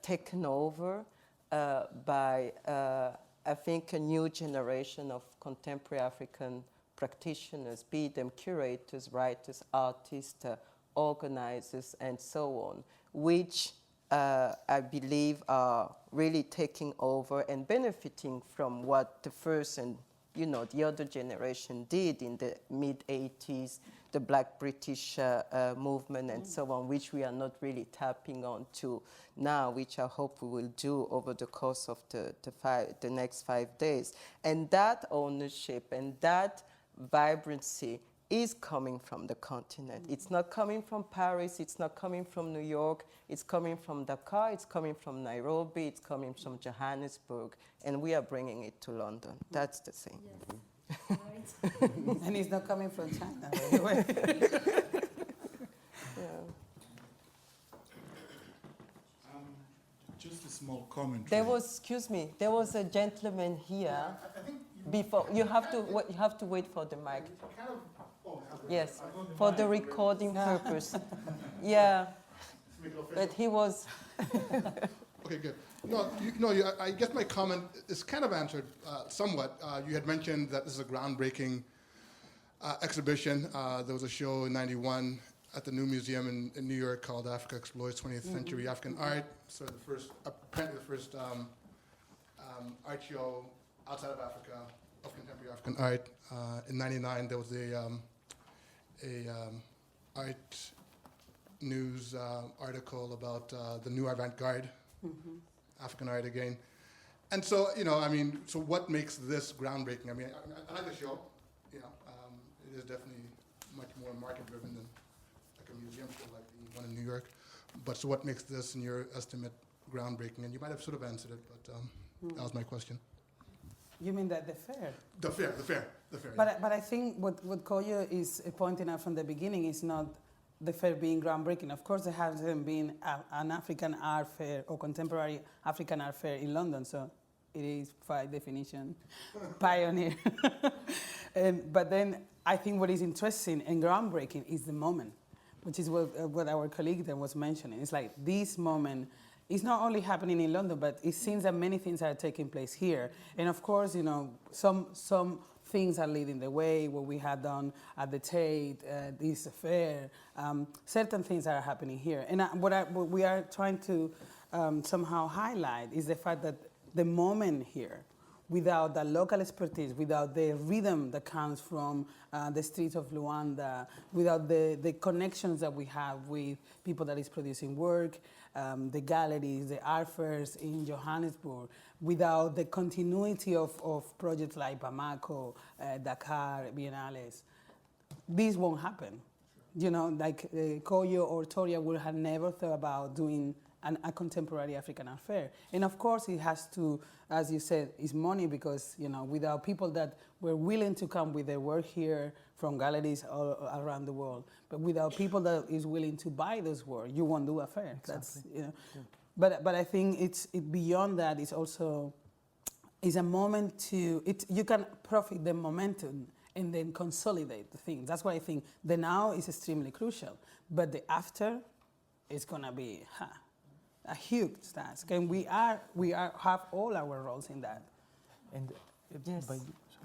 taken over by, I think, a new generation of contemporary African practitioners, be them curators, writers, artists, organizers, and so on, which I believe are really taking over and benefiting from what the first and the other generation did in the mid-80s, the Black British movement and so on, which we are not really tapping on to now, which I hope we will do over the course of the next 5 days. And that ownership and that vibrancy is coming from the continent. It's not coming from Paris, it's not coming from New York, it's coming from Dakar, it's coming from Nairobi, it's coming from Johannesburg, and we are bringing it to London. That's the thing. Yes. Right. And it's not coming from China, by the way. Just a small comment. There was, excuse me, there was a gentleman here I think before. You have to wait for the mic. kind of. Oh, Yes, for the recording purpose. Yeah, but he was. Okay, good. I guess my comment is kind of answered somewhat. You had mentioned that this is a groundbreaking exhibition. There was a show in '91 at the New Museum in New York called Africa Explores 20th Century African Art. So apparently the first art show outside of Africa of contemporary African art. In '99, there was a art news article about the new avant-garde, African art again. And so, so what makes this groundbreaking? I mean, I like the show, it is definitely much more market-driven than like a museum show like the one in New York. But so what makes this, in your estimate, groundbreaking? And you might have sort of answered it, but that was my question. You mean that the fair? The fair. But I think what Koyo is pointing out from the beginning is not the fair being groundbreaking. Of course, there hasn't been an African art fair or contemporary African art fair in London, so it is by definition pioneer. But then I think what is interesting and groundbreaking is the moment, which is what our colleague then was mentioning. It's like this moment is not only happening in London, but it seems that many things are taking place here. And of course, some things are leading the way, what we had done at the Tate, this fair, certain things are happening here. And what we are trying to somehow highlight is the fact that the moment here, without the local expertise, without the rhythm that comes from the streets of Luanda, without the connections that we have with people that is producing work, the galleries, the art fairs in Johannesburg, without the continuity of projects like Bamako, Dakar, Biennales, this won't happen. Like Koyo or Toria would have never thought about doing a contemporary African art fair. And of course it has to, as you said, is money, because without people that were willing to come with their work here from galleries all around the world, but without people that is willing to buy those work, you won't do a fair. Exactly. That's yeah. But I think it's beyond that. It's also is a moment to you can profit the momentum and then consolidate the things. That's why I think the now is extremely crucial, but the after is gonna be a huge task, and we have all our roles in that. And yes,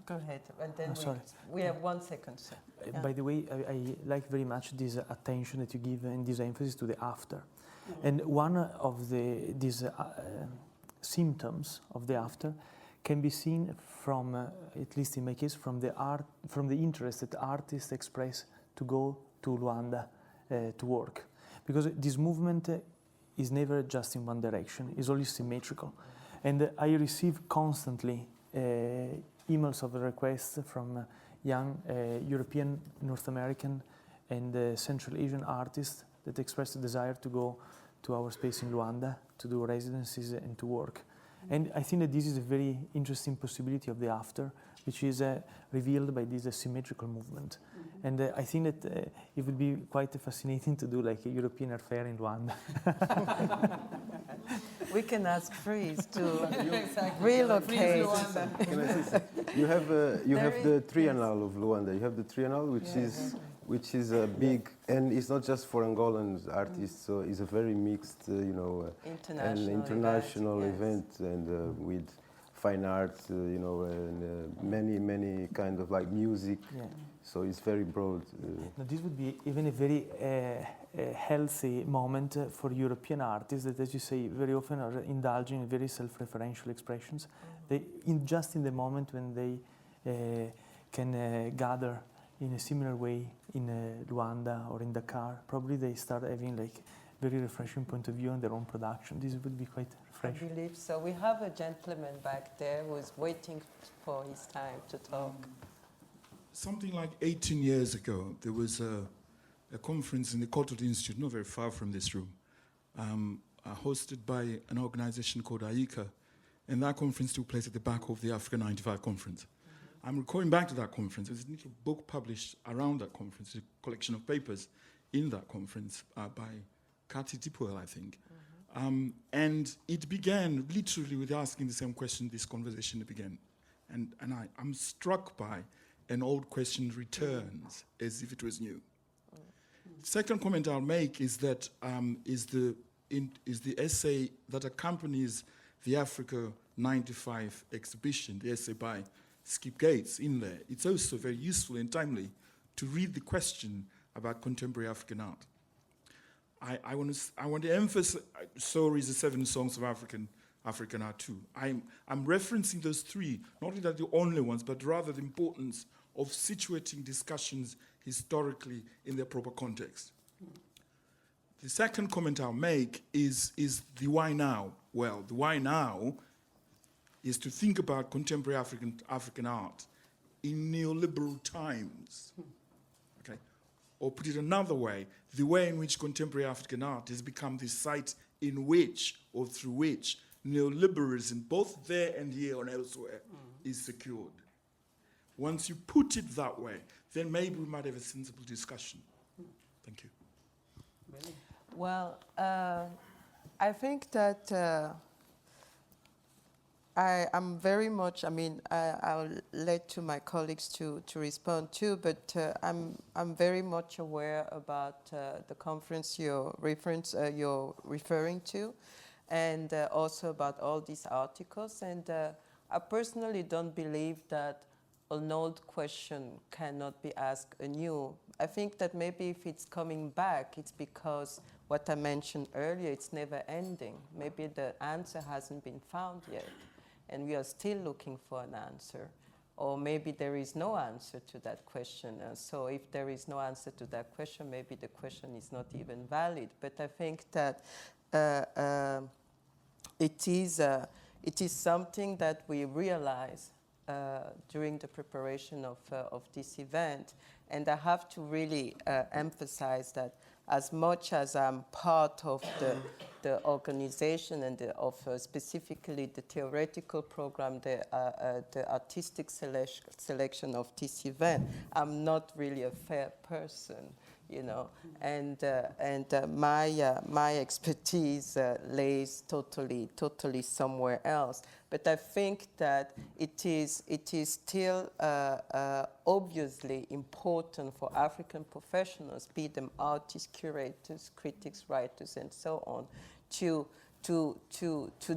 go ahead. And then sorry. We have 1 second. So. Yeah. By the way, I like very much this attention that you give and this emphasis to the after. Mm-hmm. And one of these symptoms of the after can be seen from, at least in my case, from the interest that artists express to go to Luanda to work, because this movement is never just in one direction, it's always symmetrical. And I receive constantly emails of requests from young European, North American, and Central Asian artists that express a desire to go to our space in Luanda to do residencies and to work. And I think that this is a very interesting possibility of the after, which is revealed by this symmetrical movement. Mm-hmm. And I think that it would be quite fascinating to do like a European art fair in Luanda. We can ask Freeze to relocate. You have the Triennale of Luanda. You have the Triennale, which is a big, and it's not just for Angolan artists. So it's a very mixed, international event, and with fine art, and many kind of like music. Yeah. So it's very broad. Now this would be even a very healthy moment for European artists that, as you say, very often are indulging in very self-referential expressions. They, just in the moment when they can gather in a similar way in Luanda or in Dakar, probably they start having like very refreshing point of view on their own production. This would be quite refreshing. I believe so. We have a gentleman back there who is waiting for his time to talk. Something like 18 years ago, there was a conference in the Cultural Institute, not very far from this room, hosted by an organization called AICA, and that conference took place at the back of the Africa 95 conference. Mm-hmm. I'm recalling back to that conference. There's a little book published around that conference, a collection of papers in that conference by Kati Tipuel, I think. And it began literally with asking the same question this conversation began. And I'm struck by an old question returns as if it was new. Second comment I'll make is that is the essay that accompanies the Africa 95 exhibition, the essay by Skip Gates in there. It's also very useful and timely to read the question about contemporary African art. I want to emphasize, so is the 7 songs of African art too. I'm referencing those 3, not that the only ones, but rather the importance of situating discussions historically in their proper context. The second comment I'll make is the why now. Well, the why now is to think about contemporary African art in neoliberal times. Okay? Or put it another way, the way in which contemporary African art has become the site in which, or through which, neoliberalism, both there and here and elsewhere, is secured. Once you put it that way, then maybe we might have a sensible discussion. Thank you. Well, I think that I'm very much, I'll let to my colleagues to respond too, but I'm very much aware about the conference you're referring to, and also about all these articles. And I personally don't believe that an old question cannot be asked anew. I think that maybe if it's coming back, it's because what I mentioned earlier, it's never ending. Maybe the answer hasn't been found yet, and we are still looking for an answer. Or maybe there is no answer to that question. So if there is no answer to that question, maybe the question is not even valid. But I think that it is something that we realize during the preparation of this event. And I have to really emphasize that as much as I'm part of the organization and of specifically the theoretical program, the artistic selection of this event, I'm not really a fair person, you know, and my expertise lays totally somewhere else. But I think that it is still obviously important for African professionals, be them artists, curators, critics, writers, and so on, to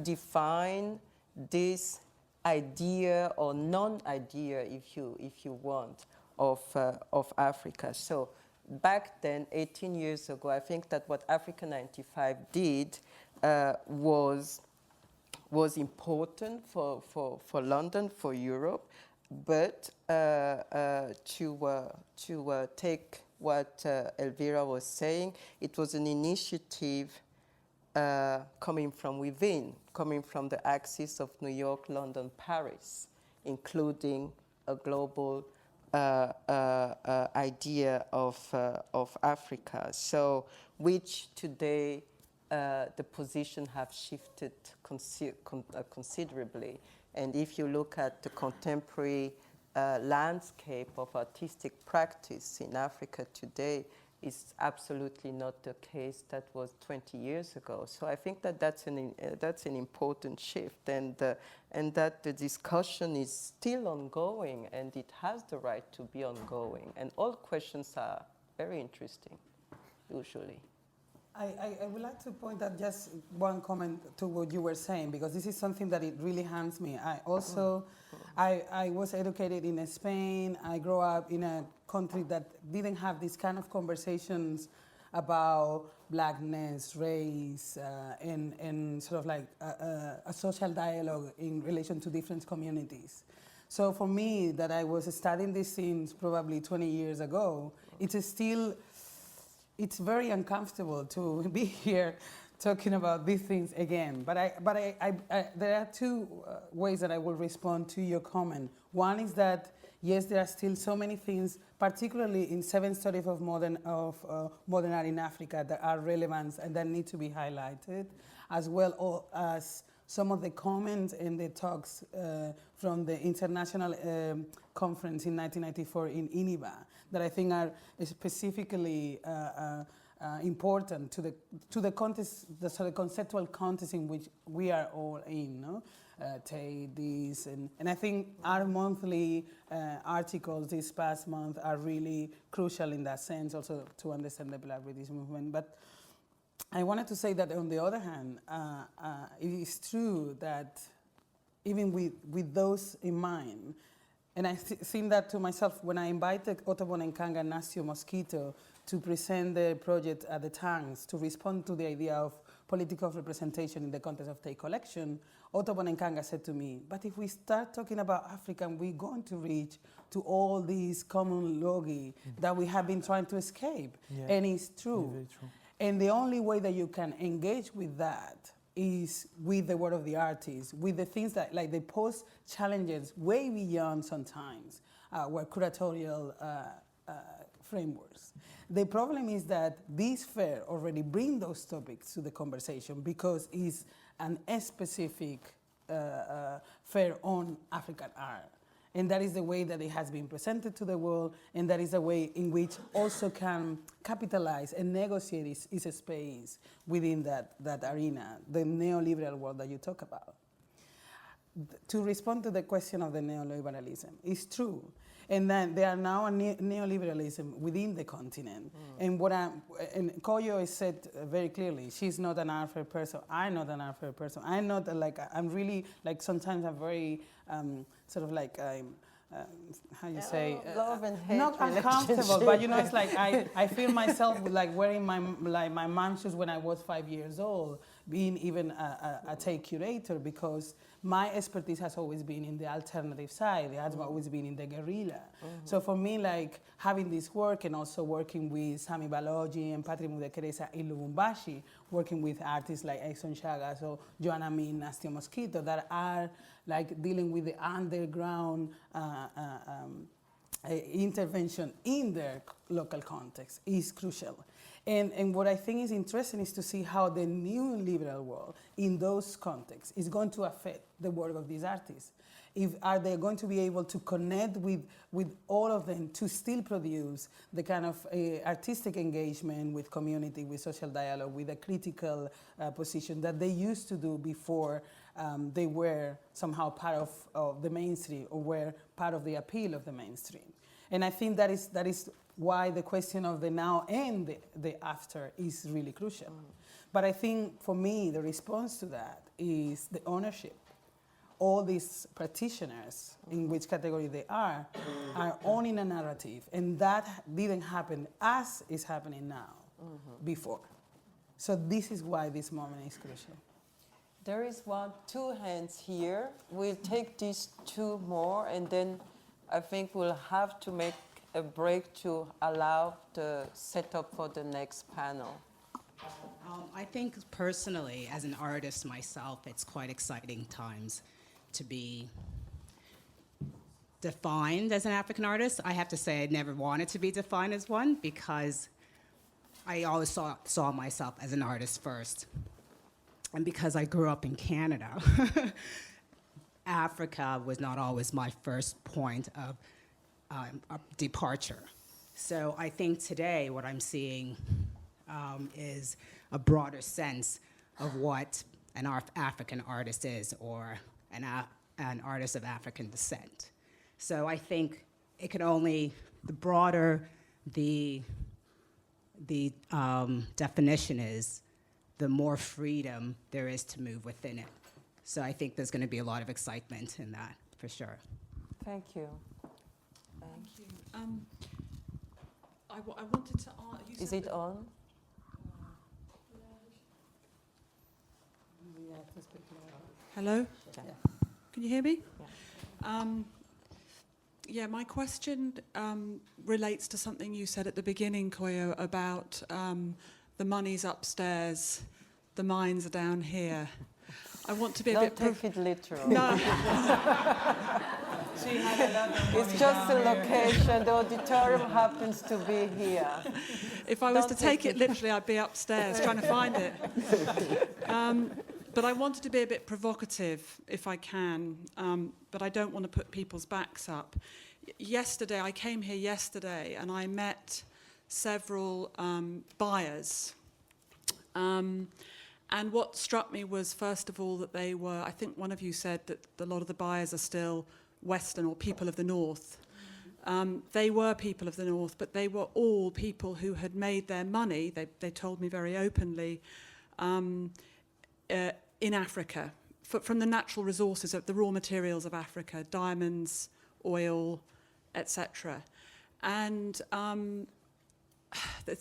define this idea or non-idea, if you want, of Africa. So back then, 18 years ago, I think that what Africa 95 did was important for London, for Europe, but to take what Elvira was saying, it was an initiative coming from within, coming from the axis of New York, London, Paris, including a global idea of Africa. So, which today the position have shifted considerably. And if you look at the contemporary landscape of artistic practice in Africa today, it's absolutely not the case that was 20 years ago. So I think that that's an important shift, and that the discussion is still ongoing, and it has the right to be ongoing. And all questions are very interesting, usually. I would like to point out just one comment to what you were saying, because this is something that it really hands me. I also, I was educated in Spain. I grew up in a country that didn't have these kind of conversations about blackness, race, and sort of like a social dialogue in relation to different communities. So for me, that I was studying these things probably 20 years ago, it's very uncomfortable to be here talking about these things again. But there are two ways that I will respond to your comment. One is that, yes, there are still so many things, particularly in 7 studies of modern art in Africa, that are relevant and that need to be highlighted, as well as some of the comments and the talks from the international conference in 1994 in Ineba that I think are specifically important to the context, the sort of conceptual context in which we are all in, no? Tate, this, and I think our monthly articles this past month are really crucial in that sense, also to understand the Black British movement. But I wanted to say that on the other hand, it is true that even with those in mind, and I think that to myself when I invited Otobon Nkanga and Nasio Mosquito to present the project at the Tanks to respond to the idea of political representation in the context of Tate collection, Otobon Nkanga said to me, but if we start talking about Africa, we're going to reach to all these common logi that we have been trying to escape. Yeah. And it's true. Yeah, very true. And the only way that you can engage with that is with the work of the artist, with the things that, like they pose challenges way beyond sometimes our curatorial frameworks. The problem is that this fair already brings those topics to the conversation because it's a specific fair on African art. And that is the way that it has been presented to the world, and that is the way in which also can capitalize and negotiate its space within that arena, the neoliberal world that you talk about. To respond to the question of the neoliberalism, it's true. And then there are now a neoliberalism within the continent. And and Koyo has said very clearly, she's not an art fair person, I'm not an art fair person. I'm not I'm really, sometimes I'm very, how you say? Love and hate not uncomfortable, but it's like I feel myself like wearing my mom's shoes when I was 5 years old, being even a Tate curator, because my expertise has always been in the alternative side. It has always been in the guerrilla. So for me, having this work and also working with Sami Balogi and Patrick Mudekeresa in Lubumbashi, working with artists like Edson Chagas or Joanna Min, Nastia Mosquito, that are dealing with the underground intervention in their local context is crucial. And what I think is interesting is to see how the new liberal world in those contexts is going to affect the work of these artists. Are they going to be able to connect with all of them to still produce the kind of artistic engagement with community, with social dialogue, with a critical position that they used to do before they were somehow part of the mainstream or were part of the appeal of the mainstream? And I think that is why the question of the now and the after is really crucial. But I think for me, the response to that is the ownership. All these practitioners, in which category they are owning a narrative. And that didn't happen as is happening now before. So this is why this moment is crucial. There is two hands here. We'll take these two more, and then I think we'll have to make a break to allow the setup for the next panel. I think personally, as an artist myself, it's quite exciting times to be defined as an African artist. I have to say I never wanted to be defined as one because I always saw myself as an artist first. And because I grew up in Canada, Africa was not always my first point of departure. So I think today what I'm seeing is a broader sense of what an African artist is, or an artist of African descent. So I think it can only, the broader the definition is, the more freedom there is to move within it. So I think there's going to be a lot of excitement in that, for sure. Thank you. Thank you. I wanted to ask. Is it on? Hello? Yeah. Can you hear me? Yeah. My question relates to something you said at the beginning, Koyo, about the money's upstairs, the mines are down here. I want to be a bit... Don't take it literal. No. It's just the location. The auditorium happens to be here. If I was to take it literally, I'd be upstairs trying to find it. But I wanted to be a bit provocative, if I can, but I don't want to put people's backs up. I came here yesterday, and I met several buyers. And what struck me was, first of all, that they were, I think one of you said that a lot of the buyers are still Western or people of the North. They were people of the North, but they were all people who had made their money, they told me very openly, in Africa, from the natural resources, the raw materials of Africa, diamonds, oil, etc. And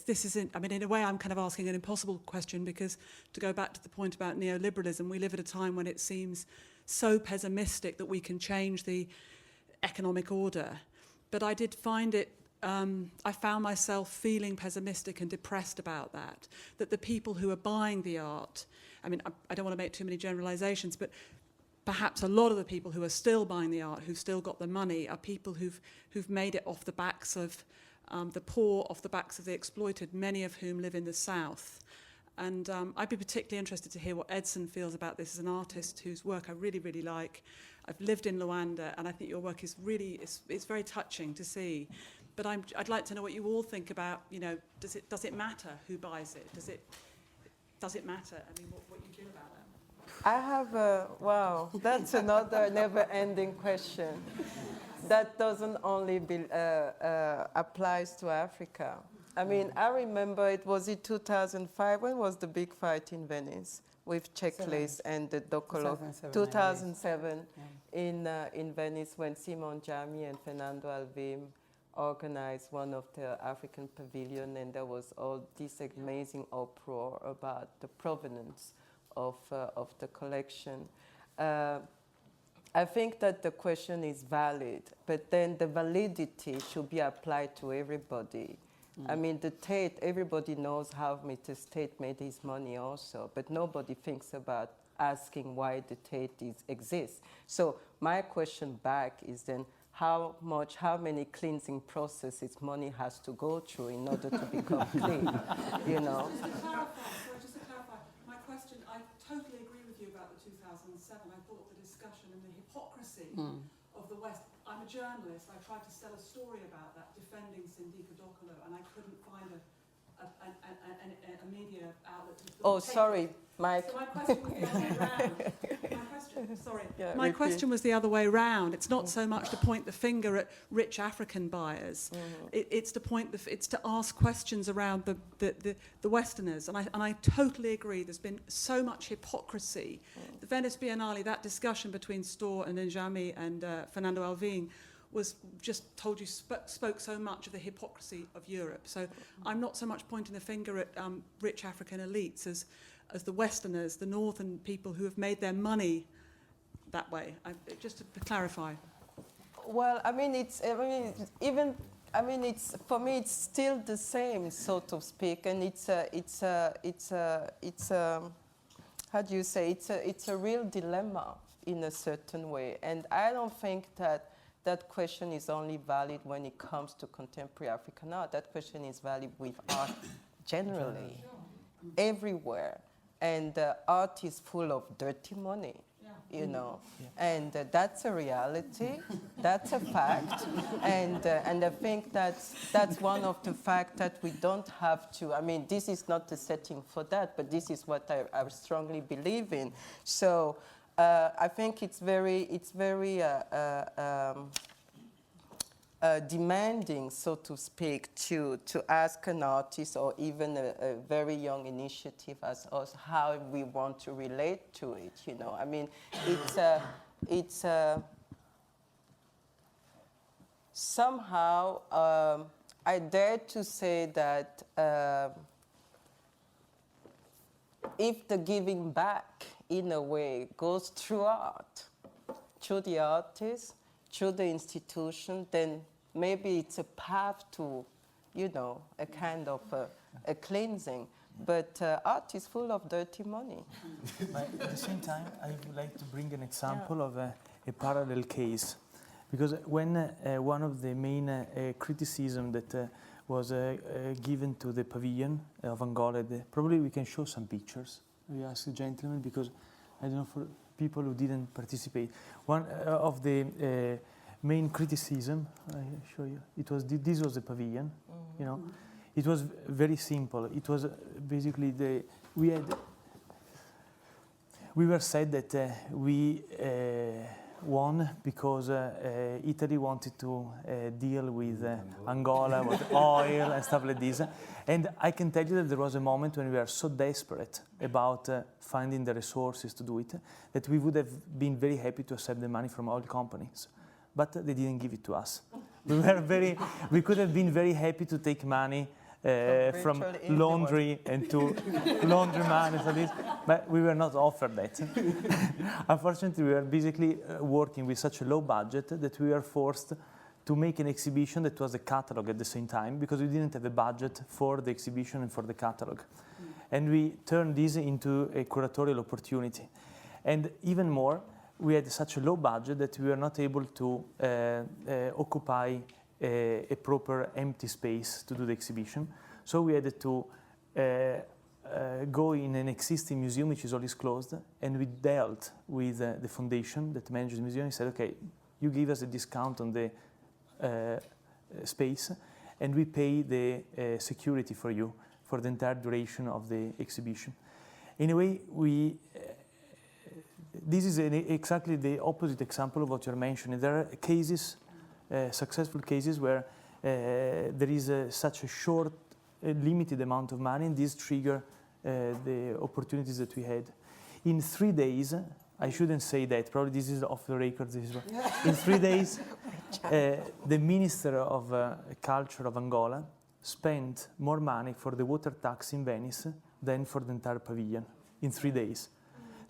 this is, I mean, in a way, I'm kind of asking an impossible question, because to go back to the point about neoliberalism, we live at a time when it seems so pessimistic that we can change the economic order. But I did find it, I found myself feeling pessimistic and depressed about that the people who are buying the art, I mean, I don't want to make too many generalizations, but perhaps a lot of the people who are still buying the art, who've still got the money, are people who've made it off the backs of the poor, off the backs of the exploited, many of whom live in the South. And I'd be particularly interested to hear what Edson feels about this as an artist whose work I really, really like. I've lived in Luanda, and I think your work is really, it's very touching to see. But I'd like to know what you all think about, you know, does it matter who buys it? Does it matter? I mean, what you feel about that? I have wow, that's another never-ending question. That doesn't only applies to Africa. I mean, I remember it was in 2005, when was the big fight in Venice with Checklist and the Docolo? 2007 in Venice, when Simon Jami and Fernando Alvim organized one of the African pavilion, and there was all this amazing uproar about the provenance of the collection. I think that the question is valid, but then the validity should be applied to everybody. I mean, the Tate, everybody knows how Mr. Tate made his money also, but nobody thinks about asking why the Tate exists. So my question back is then, how many cleansing processes money has to go through in order to become clean, you know? Just to clarify, my question, I totally agree with you about the 2007. I thought the discussion and the hypocrisy of the West. I'm a journalist. I tried to tell a story about that, defending Sindika Dokolo, and I couldn't find a media outlet. Oh, sorry, Mike. So my question was the other way round. My question was the other way round. It's not so much to point the finger at rich African buyers. It's to it's to ask questions around the Westerners. And I totally agree. There's been so much hypocrisy. The Venice Biennale, that discussion between Storr and Njami and Fernando Alvim was just told you spoke so much of the hypocrisy of Europe. So I'm not so much pointing the finger at rich African elites as the Westerners, the Northern people who have made their money that way. Just to clarify. Well, I mean, for me, it's still the same, so to speak, and it's how do you say? It's a real dilemma in a certain way, and I don't think that question is only valid when it comes to contemporary African art. That question is valid with art generally, everywhere. And art is full of dirty money, you know. And that's a reality, that's a fact. And I think that's one of the facts that we don't have to, I mean, this is not the setting for that, but this is what I strongly believe in. So I think it's very demanding, so to speak, to ask an artist or even a very young initiative as us how we want to relate to it. You know, I mean, it's somehow I dare to say that if the giving back, in a way, goes through art, through the artist, through the institution, then maybe it's a path to, you know, a kind of a cleansing. But art is full of dirty money. But at the same time, I would like to bring an example of a parallel case. Because when one of the main criticism that was given to the pavilion of Angola, probably we can show some pictures. We ask the gentleman, because I don't know, for people who didn't participate. One of the main criticism, I show you, it was this was the pavilion, you know. It was very simple. It was basically we were said that we won because Italy wanted to deal with Angola, with oil and stuff like this. And I can tell you that there was a moment when we were so desperate about finding the resources to do it that we would have been very happy to accept the money from oil companies. But they didn't give it to us. We could have been very happy to take money from laundry and to laundry money for this, but we were not offered that. Unfortunately, we were basically working with such a low budget that we were forced to make an exhibition that was a catalog at the same time because we didn't have a budget for the exhibition and for the catalog. And we turned this into a curatorial opportunity. And even more, we had such a low budget that we were not able to occupy a proper empty space to do the exhibition. So we had to go in an existing museum which is always closed, and we dealt with the foundation that manages the museum and said, okay, you give us a discount on the space and we pay the security for you for the entire duration of the exhibition. In a way, this is exactly the opposite example of what you're mentioning. There are cases, successful cases where there is such a short, limited amount of money, and these trigger the opportunities that we had. In 3 days, I shouldn't say that, probably this is off the record. In 3 days, the Minister of Culture of Angola spent more money for the water tax in Venice than for the entire pavilion in 3 days.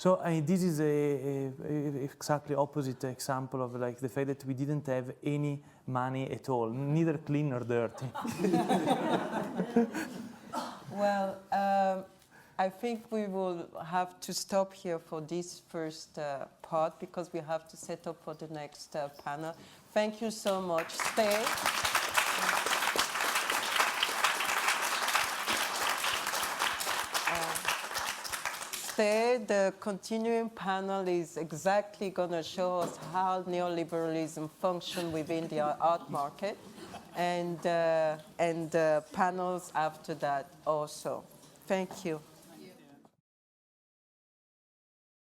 So this is exactly opposite example of like the fact that we didn't have any money at all, neither clean nor dirty. Well, I think we will have to stop here for this first part because we have to set up for the next panel. Thank you so much. Stay. The continuing panel is exactly going to show us how neoliberalism functions within the art market, and panels after that also. Thank you.